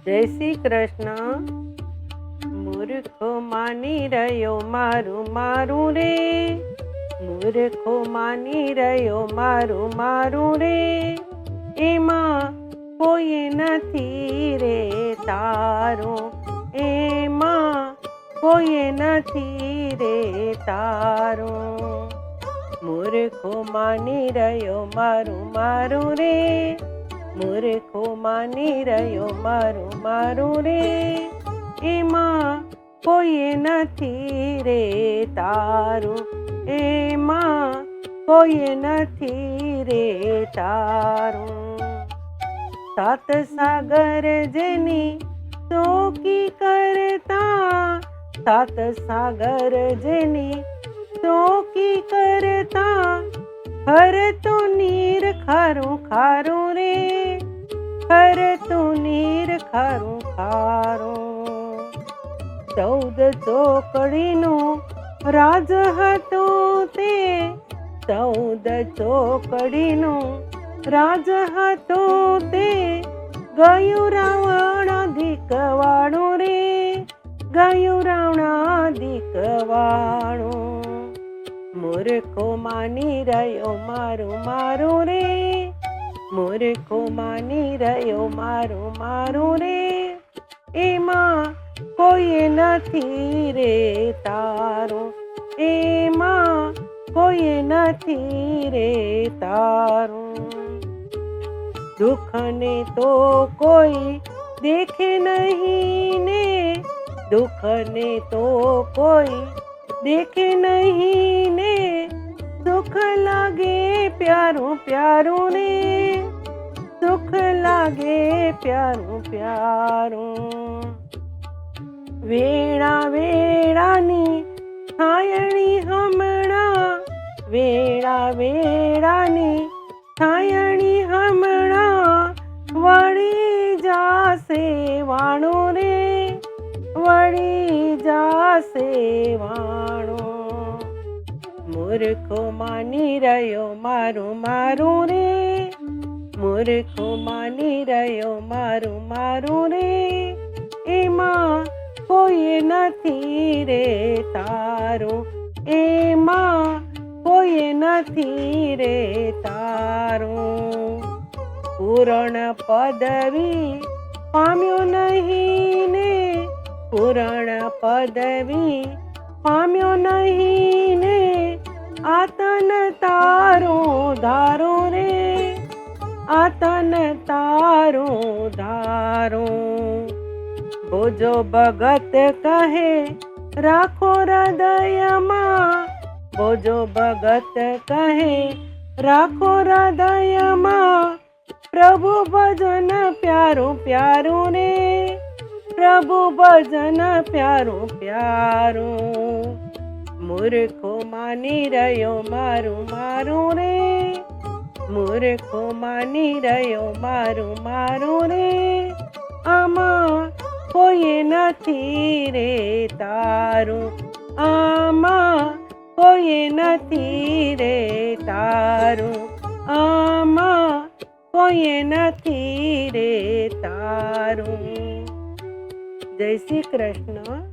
જય શ્રી કૃષ્ણ. મૂર્ખો માની રહ્યો મારું મારું રે, મૂર્ખો માની રહ્યો મારું મારું રે, એમાં કોઈ નથી રે તારું, એમાં કોઈ નથી રે તારું. મૂર્ખો માની રહ્યો મારું મારું રે, મૂર્ખો માની રહ્યો મારું મારું રે, એમાં કોઈ નથી રે તારું, એમાં કોઈ નથી રે તારું. સાત સાગર જેની ચોકી કરતા, સાત સાગર જેની ચોકી કરતા, હર તો નીર ખારું ખારું રે, હર તો નીર ખારું ખારું. 14 ચોકડીનો રાજ હતો તે, 14 ચોકડીનો રાજ હતો તે, ગયું રાવણાધિકવાળું રે, ગયું રાવણાધિકવાળું. મૂર્ખો માની રહ્યો મારું મારું રે, મૂર્ખો માની રહ્યો મારું મારું રે, એમાં કોઈ નથી રે તારું, એમાં કોઈ નથી રે તારું. દુઃખને તો કોઈ દેખે નહીં ને, દુઃખને તો કોઈ દેખે નહીં ને, સુખ લાગે પ્યારું પ્યારું ને, સુખ લાગે પ્યારું પ્યારું. વેળા વેળાની છાયણી હમણાં, વેળા વેળાની છાયણી હમણાં, વળી જાશે વાણું રે, વળી જાશે વાણું. મૂર્ખો માની રહ્યો મારું મારું રે, મૂર્ખો માની રહ્યો મારું મારું રે, એમાં કોઈ નથી રે તારું, એમાં કોઈ નથી રે તારું. પૂરણ પદવી પામ્યો નહીં ને, પૂરણ પદવી પામ્યો નહીં ને, આતન તારું ધારું રે, આતન તારું ધારું. ભોજો ભગત કહે રાખો હૃદયમાં, ભોજો ભગત કહે રાખો હૃદયમાં, પ્રભુ ભજન પ્યારું પ્યારું રે, પ્રભુ ભજન પ્યારું પ્યારું. મૂર્ખો માની રહ્યો મારું મારું રે, મૂર્ખો માની રહ્યો મારું મારું રે, આમાં કોઈ નથી રે તારું, આમાં કોઈ નથી રે તારું, આમાં કોઈ નથી રે તારું. જય શ્રી કૃષ્ણ.